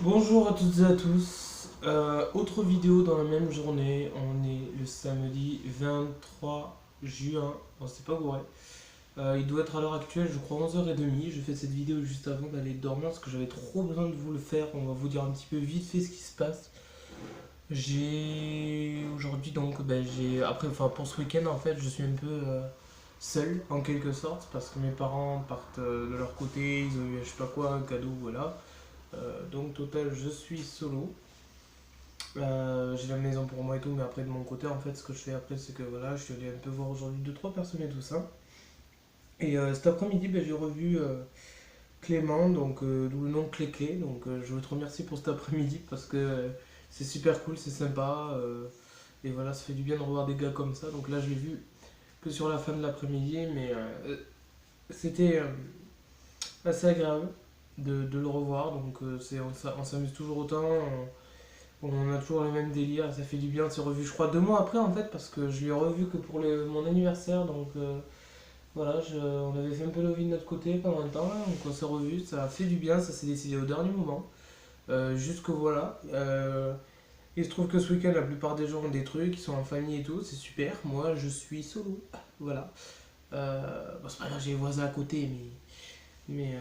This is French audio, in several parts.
Bonjour à toutes et à tous. Autre vidéo dans la même journée. On est le samedi 23 juin. On sait pas où il doit être à l'heure actuelle, je crois 11h30. Je fais cette vidéo juste avant d'aller dormir parce que j'avais trop besoin de vous le faire. On va vous dire un petit peu vite fait ce qui se passe. J'ai aujourd'hui donc, j'ai après, enfin pour ce week-end en fait, je suis un peu seul en quelque sorte parce que mes parents partent de leur côté. Ils ont eu je sais pas quoi, un cadeau, voilà. Donc total, je suis solo. J'ai la maison pour moi et tout, mais après de mon côté, en fait, ce que je fais après, c'est que voilà, je suis allé un peu voir aujourd'hui deux trois personnes et tout ça. Et cet après-midi, j'ai revu Clément, donc d'où le nom Clé. Donc je veux te remercier pour cet après-midi parce que c'est super cool, c'est sympa. Et voilà, ça fait du bien de revoir des gars comme ça. Donc là, je l'ai vu que sur la fin de l'après-midi, mais c'était assez agréable de le revoir. Donc on s'amuse toujours autant. On a toujours le même délire, ça fait du bien. On s'est revu, je crois, 2 mois après en fait, parce que je l'ai revu que pour mon anniversaire. Donc voilà, on avait fait un peu nos vies de notre côté pendant un temps, là, donc on s'est revu, ça a fait du bien, ça s'est décidé au dernier moment. Juste que voilà. Il se trouve que ce week-end, la plupart des gens ont des trucs, ils sont en famille et tout, c'est super. Moi, je suis solo. Voilà. Bon, c'est pas grave, j'ai les voisins à côté, mais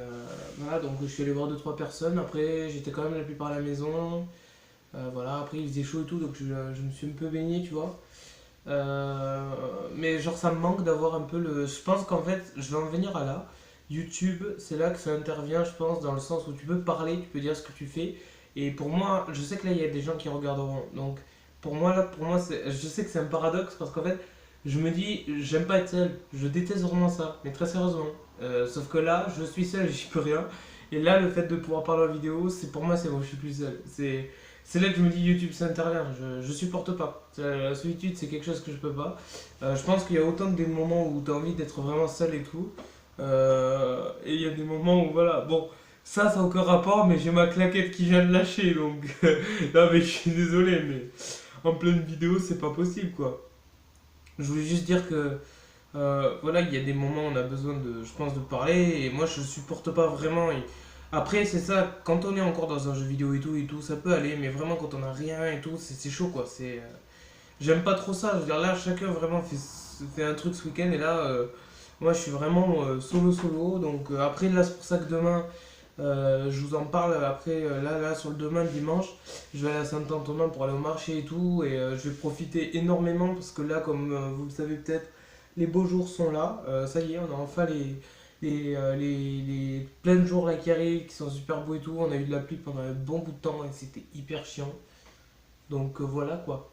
voilà, donc je suis allé voir deux trois personnes. Après, j'étais quand même la plupart à la maison. Voilà, après il faisait chaud et tout, donc je me suis un peu baigné, tu vois. Mais genre, ça me manque d'avoir un peu le. Je pense qu'en fait, je vais en venir à là. YouTube, c'est là que ça intervient, je pense, dans le sens où tu peux parler, tu peux dire ce que tu fais. Et pour moi, je sais que là, il y a des gens qui regarderont. Donc, pour moi, là, pour moi, je sais que c'est un paradoxe parce qu'en fait, je me dis, j'aime pas être seul. Je déteste vraiment ça, mais très sérieusement. Sauf que là, je suis seul, j'y peux rien. Et là, le fait de pouvoir parler en vidéo, c'est pour moi, c'est bon, je suis plus seul. C'est là que je me dis YouTube ça intervient, je supporte pas. La solitude c'est quelque chose que je peux pas. Je pense qu'il y a autant des moments où tu as envie d'être vraiment seul et tout. Et il y a des moments où voilà, bon, ça n'a aucun rapport, mais j'ai ma claquette qui vient de lâcher donc. Non mais je suis désolé, mais en pleine vidéo c'est pas possible quoi. Je voulais juste dire que voilà, il y a des moments où on a besoin de, je pense, de parler et moi je supporte pas vraiment. Après, c'est ça, quand on est encore dans un jeu vidéo et tout, ça peut aller, mais vraiment quand on a rien et tout, c'est chaud quoi. J'aime pas trop ça. Je veux dire, là, chacun vraiment fait un truc ce week-end et là, moi je suis vraiment solo. Donc après, là, c'est pour ça que demain, je vous en parle. Après, là, sur le demain, le dimanche, je vais aller à Saint-Antonin pour aller au marché et tout. Et je vais profiter énormément parce que là, comme vous le savez peut-être, les beaux jours sont là. Ça y est, on a enfin les plein de jours là qui arrivent, qui sont super beaux et tout. On a eu de la pluie pendant un bon bout de temps et c'était hyper chiant. Donc voilà quoi.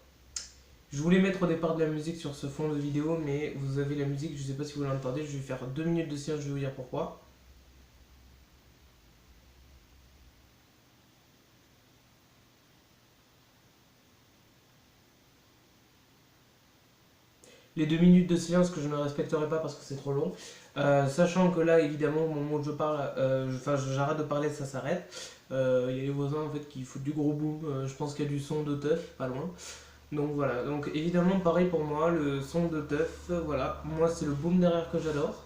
Je voulais mettre au départ de la musique sur ce fond de vidéo, mais vous avez la musique, je sais pas si vous l'entendez. Je vais faire 2 minutes de silence, je vais vous dire pourquoi. Les 2 minutes de silence que je ne respecterai pas parce que c'est trop long. Sachant que là, évidemment, au moment où je parle, j'arrête de parler, ça s'arrête. Il y a les voisins en fait qui foutent du gros boom. Je pense qu'il y a du son de teuf, pas loin. Donc voilà, donc évidemment pareil pour moi, le son de teuf, voilà, moi c'est le boom derrière que j'adore.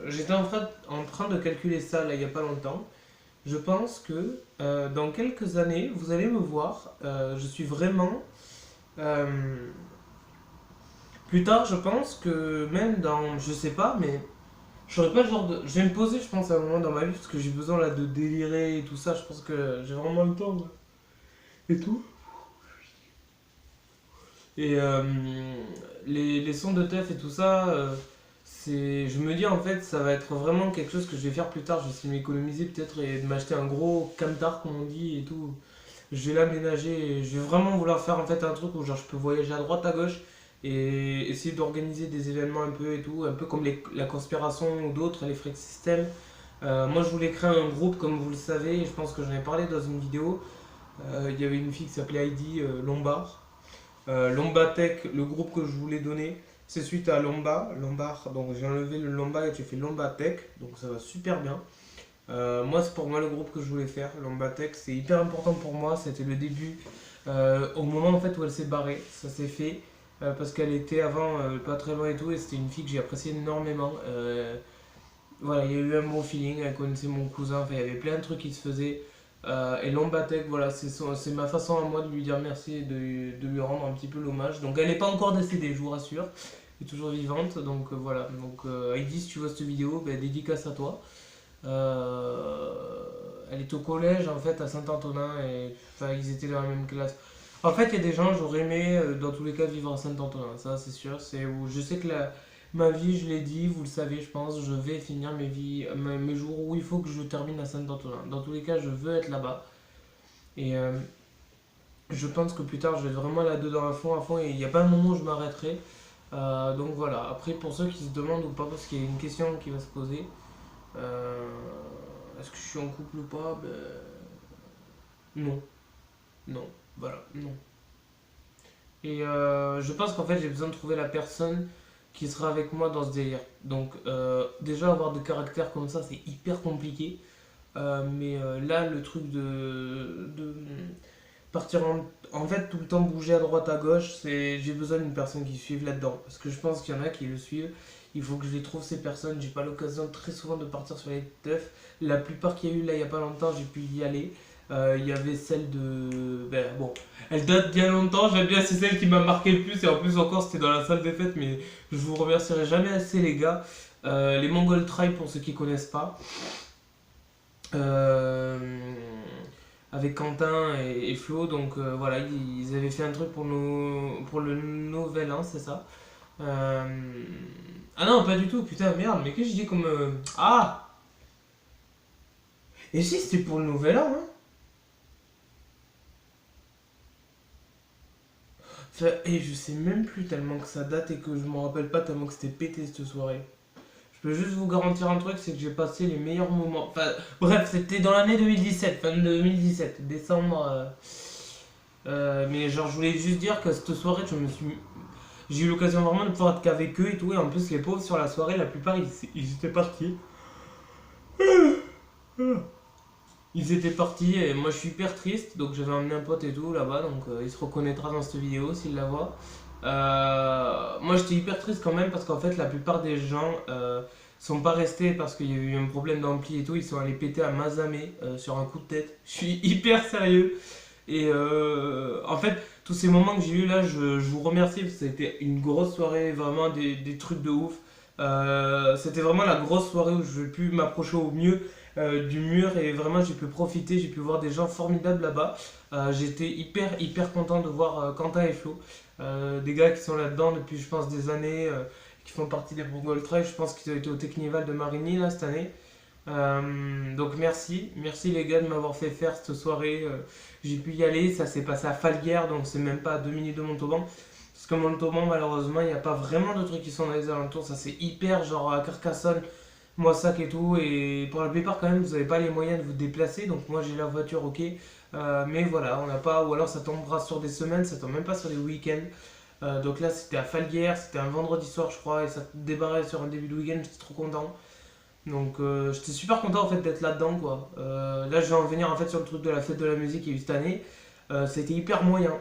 J'étais en train de calculer ça là il n'y a pas longtemps. Je pense que dans quelques années, vous allez me voir, je suis vraiment... euh, plus tard, je pense que même dans, je sais pas, mais je serais pas le genre de... Je vais me poser, je pense, à un moment dans ma vie, parce que j'ai besoin là de délirer et tout ça, je pense que j'ai vraiment le temps. Et tout. Et les sons de teuf et tout ça, je me dis en fait, ça va être vraiment quelque chose que je vais faire plus tard. Je vais essayer de m'économiser peut-être et de m'acheter un gros camtar, comme on dit, et tout. Je vais l'aménager. Je vais vraiment vouloir faire en fait un truc où genre, je peux voyager à droite, à gauche et essayer d'organiser des événements un peu et tout, un peu comme la conspiration ou d'autres, les Freak System. Moi, je voulais créer un groupe, comme vous le savez, et je pense que j'en ai parlé dans une vidéo. Il y avait une fille qui s'appelait Heidi Lombard. Lombatech, le groupe que je voulais donner, c'est suite à Lombard, donc j'ai enlevé le Lomba et j'ai fait Lombatech, donc ça va super bien. Moi, c'est pour moi le groupe que je voulais faire, Lombatech, c'est hyper important pour moi, c'était le début. Au moment en fait où elle s'est barrée, ça s'est fait parce qu'elle était avant pas très loin et tout, et c'était une fille que j'ai appréciée énormément. voilà, il y a eu un bon feeling, elle connaissait mon cousin, enfin, il y avait plein de trucs qui se faisaient. Et Lombatek, voilà, c'est ma façon à moi de lui dire merci et de lui rendre un petit peu l'hommage. Donc elle n'est pas encore décédée, je vous rassure. Elle est toujours vivante, donc voilà. Donc Heidi, si tu vois cette vidéo, ben, dédicace à toi. Elle est au collège en fait à Saint-Antonin et enfin, ils étaient dans la même classe. En fait, il y a des gens, j'aurais aimé dans tous les cas vivre à Saint-Antonin, ça c'est sûr. C'est où je sais que ma vie, je l'ai dit, vous le savez, je pense, je vais finir mes jours où il faut que je termine à Saint-Antonin. Dans tous les cas, je veux être là-bas et je pense que plus tard, je vais être vraiment là-dedans à fond et il n'y a pas un moment où je m'arrêterai. Donc voilà. Après, pour ceux qui se demandent ou pas, parce qu'il y a une question qui va se poser. Euh, Est-ce que je suis en couple ou pas? Ben, non, non, voilà, non. Et je pense qu'en fait, j'ai besoin de trouver la personne qui sera avec moi dans ce délire. Donc, déjà, avoir des caractères comme ça, c'est hyper compliqué. Mais là, le truc de partir en fait, tout le temps bouger à droite, à gauche, j'ai besoin d'une personne qui suive là-dedans. Parce que je pense qu'il y en a qui le suivent. Il faut que je les trouve ces personnes. J'ai pas l'occasion très souvent de partir sur les teufs. La plupart qu'il y a eu là, il y a pas longtemps, j'ai pu y aller. Il y avait celle de. Ben, bon, elle date d'il y a longtemps. J'aime bien, c'est celle qui m'a marqué le plus. Et en plus, encore, c'était dans la salle des fêtes. Mais je vous remercierai jamais assez, les gars. Les Mongol Tribe, pour ceux qui connaissent pas. Euh, Avec Quentin et Flo. Donc voilà, ils avaient fait un truc pour le Nouvel An, c'est ça. Euh, Ah non, pas du tout, putain, merde, mais qu'est-ce que je dis comme. Ah! Et si c'était pour le Nouvel An, hein? Enfin, et je sais même plus tellement que ça date et que je me rappelle pas tellement que c'était pété cette soirée. Je peux juste vous garantir un truc, c'est que j'ai passé les meilleurs moments. Enfin, bref, c'était dans l'année 2017, fin de 2017, décembre. Mais genre, je voulais juste dire que cette soirée, j'ai eu l'occasion vraiment de pouvoir être qu'avec eux et tout. Et en plus, les pauvres sur la soirée, la plupart, ils étaient partis. Ils étaient partis et moi je suis hyper triste. Donc j'avais emmené un pote et tout là-bas. Donc il se reconnaîtra dans cette vidéo s'il la voit. Moi j'étais hyper triste quand même parce qu'en fait la plupart des gens sont pas restés parce qu'il y a eu un problème d'ampli et tout. Ils sont allés péter à Mazamet sur un coup de tête. Je suis hyper sérieux. Et en fait, tous ces moments que j'ai eu là, je vous remercie parce que c'était une grosse soirée, vraiment des trucs de ouf. C'était vraiment la grosse soirée où j'ai pu m'approcher au mieux du mur et vraiment j'ai pu profiter, j'ai pu voir des gens formidables là-bas. J'étais hyper content de voir Quentin et Flo, des gars qui sont là-dedans depuis je pense des années, qui font partie des Mongol Trail. Je pense qu'ils ont été au Technival de Marigny là cette année. Donc merci les gars de m'avoir fait faire cette soirée. J'ai pu y aller, ça s'est passé à Falguière, donc c'est même pas à 2 minutes de Montauban. Parce que Montauban, malheureusement, il n'y a pas vraiment de trucs qui sont dans les alentours, ça c'est hyper genre à Carcassonne, Moissac et tout. Et pour la plupart, quand même, vous n'avez pas les moyens de vous déplacer. Donc moi j'ai la voiture, ok. Mais voilà, on n'a pas, ou alors ça tombera sur des semaines, ça tombe même pas sur des week-ends. Donc là c'était à Falguière, c'était un vendredi soir, je crois, et ça débarrait sur un début de week-end, j'étais trop content. Donc j'étais super content en fait d'être là-dedans quoi. Là je vais en venir en fait sur le truc de la fête de la musique qu'il y a eu cette année. C'était hyper moyen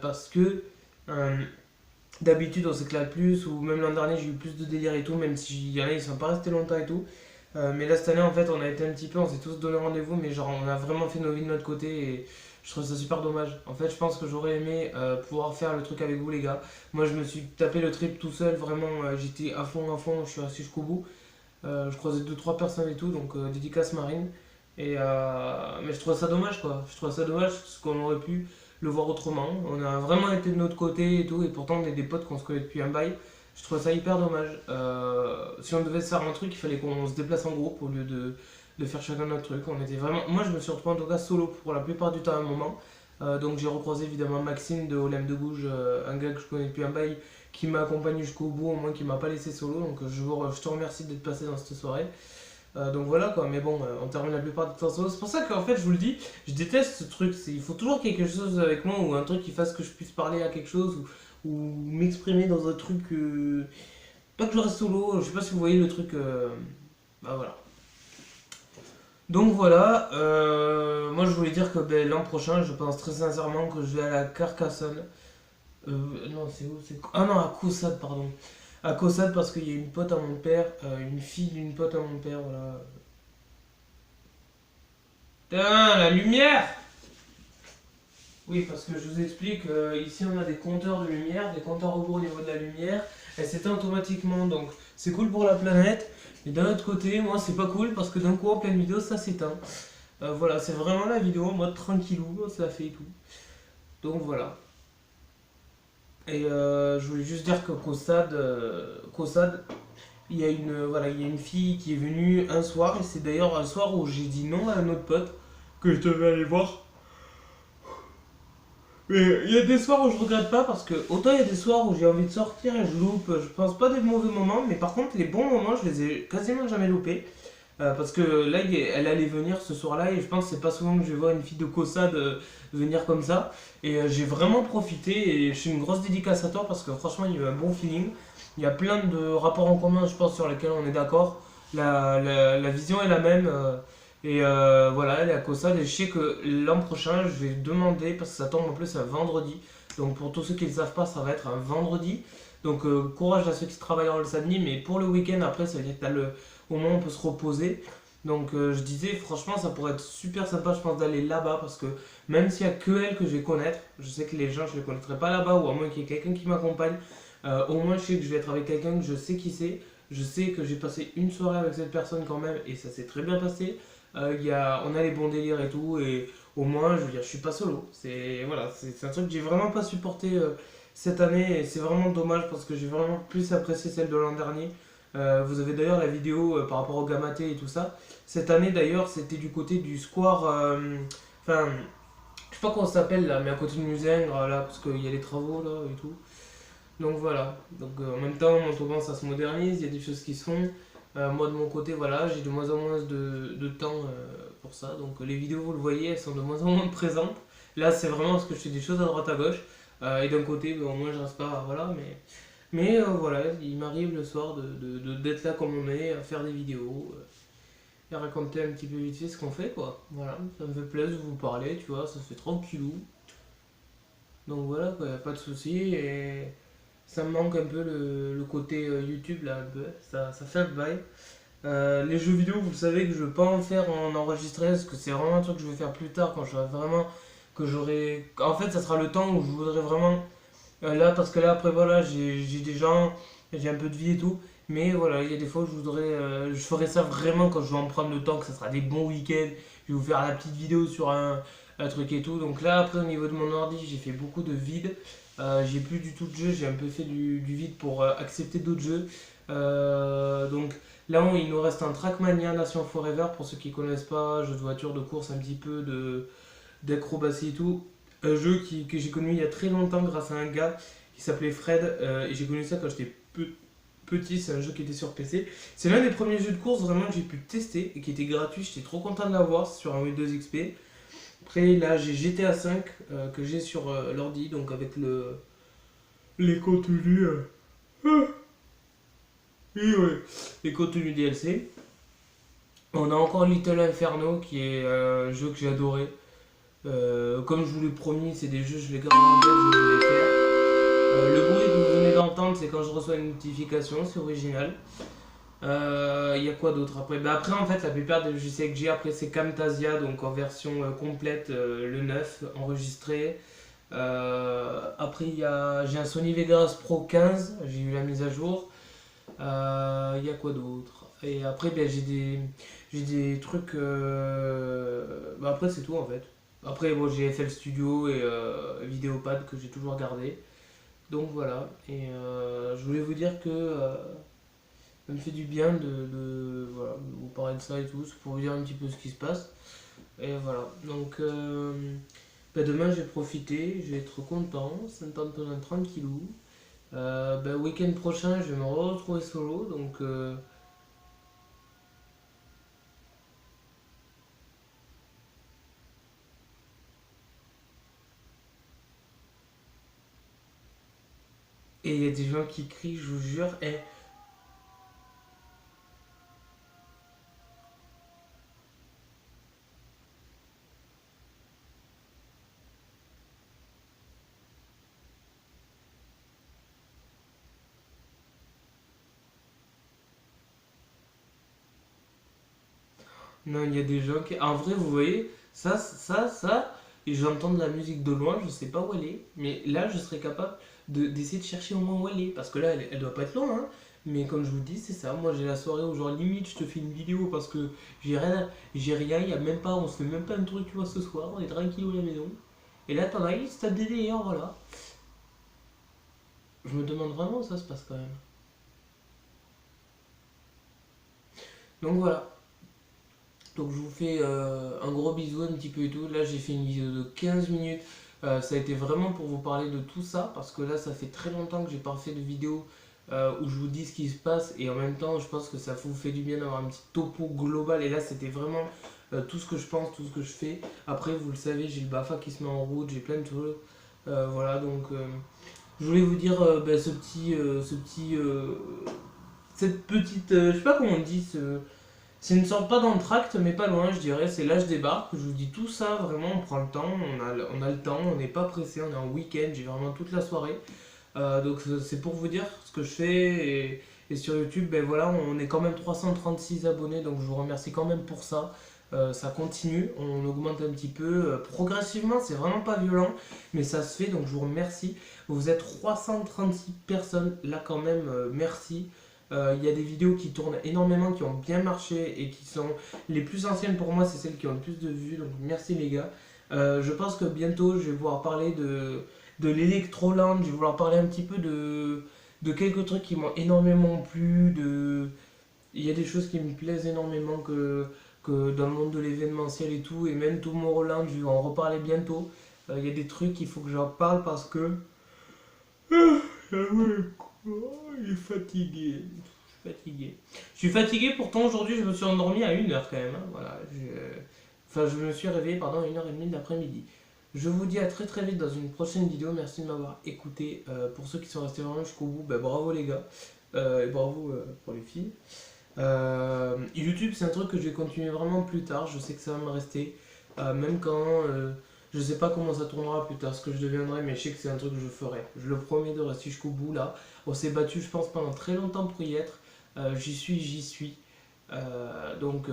parce que euh, d'habitude on s'éclate plus ou même l'an dernier j'ai eu plus de délire et tout même si y en a ils sont pas restés longtemps et tout. Mais là cette année en fait on a été un petit peu, on s'est tous donné rendez-vous mais genre on a vraiment fait nos vies de notre côté et je trouve ça super dommage. En fait je pense que j'aurais aimé pouvoir faire le truc avec vous les gars. Moi je me suis tapé le trip tout seul vraiment, j'étais à fond, je suis resté jusqu'au bout. Je croisais deux trois personnes et tout, donc dédicace Marine. Mais je trouve ça dommage quoi. Je trouve ça dommage parce qu'on aurait pu le voir autrement. On a vraiment été de notre côté et tout, et pourtant on est des potes qu'on se connaît depuis un bail. Je trouve ça hyper dommage. Si on devait se faire un truc, il fallait qu'on se déplace en groupe au lieu de faire chacun notre truc. On était vraiment. Moi je me suis retrouvé en tout cas solo pour la plupart du temps à un moment. Donc j'ai recroisé évidemment Maxime de Olem de Gouges, un gars que je connais depuis un bail qui m'a accompagné jusqu'au bout, au moins qui m'a pas laissé solo. Donc je te remercie d'être passé dans cette soirée. Donc voilà quoi, mais bon, on termine la plupart du temps solo. C'est pour ça qu'en fait, je vous le dis, je déteste ce truc. Il faut toujours quelque chose avec moi ou un truc qui fasse que je puisse parler à quelque chose ou m'exprimer dans un truc. Pas que je reste solo, je sais pas si vous voyez le truc. Bah voilà. Donc voilà, moi je voulais dire que ben, l'an prochain, je pense très sincèrement que je vais à la Carcassonne. Non, c'est où? Ah non, à Coussade, pardon. à Caussade parce qu'il y a une pote à mon père, une fille d'une pote à mon père, voilà. Putain, la lumière! Oui, parce que je vous explique, ici on a des compteurs de lumière, des compteurs robots au niveau de la lumière, elle s'éteint automatiquement, donc c'est cool pour la planète. Et d'un autre côté, moi c'est pas cool parce que d'un coup en pleine vidéo ça s'éteint. Voilà, c'est vraiment la vidéo en mode tranquillou, ça fait et tout. Donc voilà. Et je voulais juste dire que Caussade, voilà, il y a une fille qui est venue un soir, et c'est d'ailleurs un soir où j'ai dit non à un autre pote que je devais aller voir. Mais il y a des soirs où je regrette pas parce que autant il y a des soirs où j'ai envie de sortir et je loupe, je pense pas des mauvais moments, mais par contre les bons moments je les ai quasiment jamais loupés. Parce que là elle allait venir ce soir-là et je pense que c'est pas souvent que je vais voir une fille de Caussade venir comme ça. Et j'ai vraiment profité et je fais une grosse dédicace à toi parce que franchement il y a eu un bon feeling. Il y a plein de rapports en commun je pense sur lesquels on est d'accord. La vision est la même. Voilà, elle est à Caussade et je sais que l'an prochain, je vais demander, parce que ça tombe en plus un vendredi. Donc pour tous ceux qui ne le savent pas, ça va être un vendredi. Donc courage à ceux qui travailleront le samedi, mais pour le week-end après, ça veut dire que au moins on peut se reposer. Donc je disais, franchement, ça pourrait être super sympa, je pense, d'aller là-bas, parce que même s'il n'y a que elle que je vais connaître, je sais que les gens, je ne les connaîtrai pas là-bas, ou à moins qu'il y ait quelqu'un qui m'accompagne, au moins je sais que je vais être avec quelqu'un que je sais qui c'est. Je sais que j'ai passé une soirée avec cette personne quand même, et ça s'est très bien passé. On a les bons délires et tout, et au moins, je veux dire, je suis pas solo. Voilà, c'est un truc que j'ai vraiment pas supporté cette année, et c'est vraiment dommage parce que j'ai vraiment plus apprécié celle de l'an dernier. Vous avez d'ailleurs la vidéo par rapport au Gamaté et tout ça. Cette année d'ailleurs, c'était du côté du square. Enfin, je sais pas comment ça s'appelle là, mais à côté de Musaingres, là, parce qu'il y a les travaux là et tout. Donc voilà, donc en même temps, Montauban ça se modernise, il y a des choses qui se font. Moi de mon côté, voilà, j'ai de moins en moins de temps pour ça. Donc les vidéos, vous le voyez, elles sont de moins en moins présentes. Là, c'est vraiment parce que je fais des choses à droite à gauche. Et d'un côté, ben, au moins je reste pas, voilà, mais voilà, il m'arrive le soir d'être là comme on est, à faire des vidéos, et à raconter un petit peu vite fait ce qu'on fait, quoi. Voilà, ça me fait plaisir de vous parler, tu vois, ça se fait tranquillou. Donc voilà, quoi, y a pas de souci. Et ça me manque un peu le côté YouTube là, un peu. Ça fait un bail. Les jeux vidéo, vous le savez que je veux pas en faire en enregistrer parce que c'est vraiment un truc que je vais faire plus tard quand j'aurai vraiment. Que j'aurai. En fait, ça sera le temps où je voudrais vraiment. Là, parce que là, après, voilà, j'ai des gens, j'ai un peu de vie et tout. Mais voilà, il y a des fois où je voudrais. Je ferai ça vraiment quand je vais en prendre le temps, que ça sera des bons week-ends. Je vais vous faire la petite vidéo sur un truc et tout. Donc là, après, au niveau de mon ordi, j'ai fait beaucoup de vide. J'ai plus du tout de jeu, j'ai un peu fait du vide pour accepter d'autres jeux. Donc là, il nous reste un Trackmania Nation Forever pour ceux qui connaissent pas, jeu de voiture, de course, un petit peu d'acrobatie et tout. Un jeu que j'ai connu il y a très longtemps grâce à un gars qui s'appelait Fred, et j'ai connu ça quand j'étais petit, c'est un jeu qui était sur PC. C'est l'un des premiers jeux de course vraiment que j'ai pu tester et qui était gratuit, j'étais trop content de l'avoir sur un Windows XP. Après là j'ai GTA 5 que j'ai sur l'ordi, donc avec les contenus. Et ouais, les contenus DLC. On a encore Little Inferno qui est un jeu que j'ai adoré. Comme je vous l'ai promis, c'est des jeux, je les garde en tête, je vais les faire. Le bruit que vous venez d'entendre, c'est quand je reçois une notification, c'est original. Il y a quoi d'autre après? Bah après, en fait, la plupart des logiciels que j'ai, après, c'est Camtasia, donc en version complète, le 9, enregistré. Après, j'ai un Sony Vegas Pro 15, j'ai eu la mise à jour. Il y a quoi d'autre? Et après, ben, j'ai des trucs. Bah, après, c'est tout en fait. Après, bon, j'ai FL Studio et Vidéopad que j'ai toujours gardé. Donc voilà. Et je voulais vous dire que ça me fait du bien voilà, de vous parler de ça et tout, c'est pour vous dire un petit peu ce qui se passe. Et voilà. Donc ben, demain, je vais profiter, je vais être content, ça me tente pendant tranquillou. Ben, week-end prochain, je vais me retrouver solo, donc et il y a des gens qui crient, je vous jure, et Non, il y a des gens qui. En vrai, vous voyez, ça, et j'entends de la musique de loin, je sais pas où elle est, mais là, je serais capable d'essayer de chercher au moins où elle est, parce que là, elle doit pas être loin, hein. Mais comme je vous dis, c'est ça. Moi, j'ai la soirée où, genre, limite, je te fais une vidéo parce que j'ai rien, il y a même pas, on se fait même pas un truc, tu vois, ce soir, on est tranquille à la maison. Et là, t'en as, il se tape des délires, voilà. Je me demande vraiment où ça se passe quand même. Donc voilà. Donc je vous fais un gros bisou un petit peu et tout. Là j'ai fait une vidéo de 15 minutes. Ça a été vraiment pour vous parler de tout ça parce que là ça fait très longtemps que j'ai pas fait de vidéo où je vous dis ce qui se passe et en même temps je pense que ça vous fait du bien d'avoir un petit topo global et là c'était vraiment tout ce que je pense, tout ce que je fais. Après vous le savez j'ai le BAFA qui se met en route, j'ai plein de choses. Voilà donc je voulais vous dire ben, cette petite, je sais pas comment on dit, c'est une sorte pas d'entracte, mais pas loin, je dirais. C'est là, je débarque. Je vous dis tout ça, vraiment, on prend le temps, on a le temps, on n'est pas pressé, on est en week-end, j'ai vraiment toute la soirée. Donc, c'est pour vous dire ce que je fais. Et sur YouTube, ben voilà, on est quand même 336 abonnés, donc je vous remercie quand même pour ça. Ça continue, on augmente un petit peu progressivement, c'est vraiment pas violent, mais ça se fait, donc je vous remercie. Vous êtes 336 personnes là quand même, merci. Il y a des vidéos qui tournent énormément, qui ont bien marché et qui sont les plus anciennes pour moi, c'est celles qui ont le plus de vues. Donc merci les gars. Je pense que bientôt je vais pouvoir parler de l'Electroland, je vais vouloir parler un petit peu de quelques trucs qui m'ont énormément plu. Il y a des choses qui me plaisent énormément que dans le monde de l'événementiel et tout. Et même Tomorrowland, je vais en reparler bientôt. Il y a des trucs qu'il faut que j'en parle parce que ah ouais, il est fatigué. Je suis fatigué. Je suis fatigué, pourtant aujourd'hui je me suis endormi à 1 heure quand même, hein. Voilà, enfin, je me suis réveillé pendant 1h30 de l'après-midi. Je vous dis à très très vite dans une prochaine vidéo. Merci de m'avoir écouté. Pour ceux qui sont restés vraiment jusqu'au bout, bah, bravo les gars. Et bravo pour les filles. YouTube, c'est un truc que je vais continuer vraiment plus tard. Je sais que ça va me rester. Même quand je sais pas comment ça tournera plus tard, ce que je deviendrai, mais je sais que c'est un truc que je ferai. Je le promets de rester jusqu'au bout là. On s'est battu, je pense, pendant très longtemps pour y être. J'y suis, j'y suis. Donc,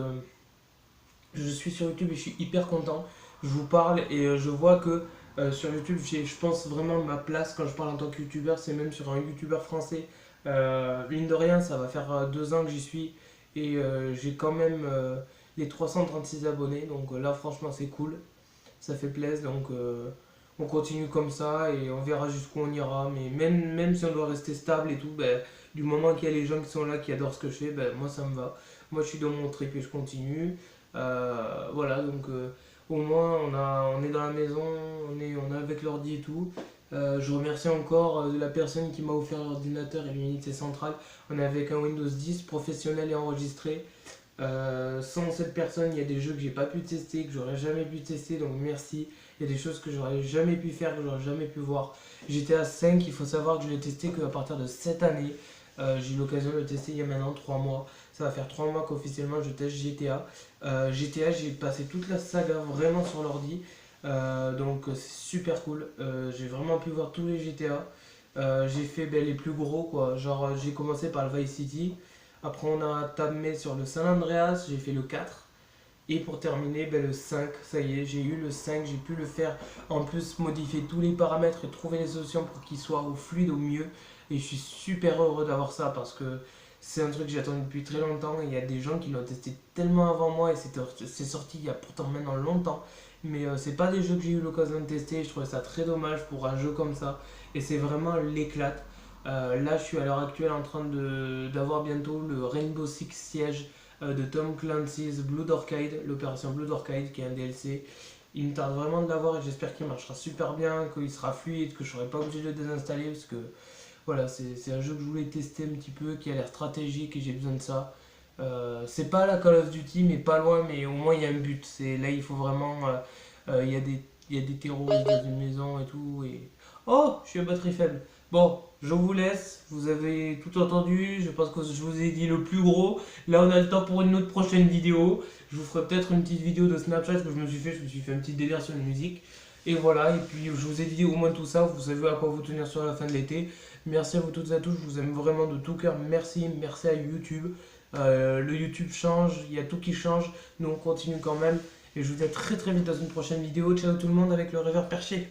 je suis sur YouTube et je suis hyper content. Je vous parle et je vois que sur YouTube, j'ai, je pense vraiment ma place quand je parle en tant que YouTubeur, c'est même sur un YouTubeur français. Mine de rien, ça va faire 2 ans que j'y suis et j'ai quand même les 336 abonnés. Donc là, franchement, c'est cool. Ça fait plaisir. Donc on continue comme ça et on verra jusqu'où on ira. Mais même si on doit rester stable et tout, ben, du moment qu'il y a les gens qui sont là, qui adorent ce que je fais, ben, moi ça me va. Moi je suis dans mon trip et je continue. Voilà, donc au moins on est dans la maison, on est avec l'ordi et tout. Je remercie encore la personne qui m'a offert l'ordinateur et l'unité centrale. On est avec un Windows 10 professionnel et enregistré. Sans cette personne, il y a des jeux que j'ai pas pu tester, que j'aurais jamais pu tester, donc merci. Il y a des choses que j'aurais jamais pu faire, que j'aurais jamais pu voir. GTA 5, il faut savoir que je l'ai testé qu'à partir de cette année. J'ai eu l'occasion de le tester il y a maintenant 3 mois. Ça va faire 3 mois qu'officiellement je teste GTA. GTA, j'ai passé toute la saga vraiment sur l'ordi. Donc c'est super cool. J'ai vraiment pu voir tous les GTA. J'ai fait ben, les plus gros quoi. Genre j'ai commencé par le Vice City. Après on a tamé sur le San Andreas. J'ai fait le 4. Et pour terminer, ben, le 5, ça y est, j'ai eu le 5, j'ai pu le faire. En plus, modifier tous les paramètres et trouver les solutions pour qu'il soit au fluide au mieux. Et je suis super heureux d'avoir ça parce que c'est un truc que j'ai attendu depuis très longtemps. Et il y a des gens qui l'ont testé tellement avant moi et c'est sorti il y a pourtant maintenant longtemps. Mais c'est pas des jeux que j'ai eu l'occasion de tester. Je trouvais ça très dommage pour un jeu comme ça. Et c'est vraiment l'éclate. Là, je suis à l'heure actuelle en train d'avoir bientôt le Rainbow Six Siege de Tom Clancy's Blood Orchid, l'opération Blood Orchid qui est un DLC. Il me tarde vraiment de l'avoir et j'espère qu'il marchera super bien, qu'il sera fluide, que je serai pas obligé de le désinstaller parce que voilà, c'est un jeu que je voulais tester un petit peu, qui a l'air stratégique et j'ai besoin de ça. C'est pas la Call of Duty, mais pas loin, mais au moins il y a un but. Là, il faut vraiment. Il y a des terroristes dans une maison et tout. Et... Oh, je suis à batterie faible. Bon, je vous laisse. Vous avez tout entendu. Je pense que je vous ai dit le plus gros. Là, on a le temps pour une autre prochaine vidéo. Je vous ferai peut-être une petite vidéo de Snapchat que je me suis fait. Je me suis fait un petit délire sur une musique. Et voilà, et puis je vous ai dit au moins tout ça. Vous savez à quoi vous tenir sur la fin de l'été. Merci à vous toutes et à tous. Je vous aime vraiment de tout cœur. Merci, merci à YouTube. le YouTube change, il y a tout qui change, nous on continue quand même. Et je vous dis à très très vite dans une prochaine vidéo. Ciao tout le monde avec le rêveur perché.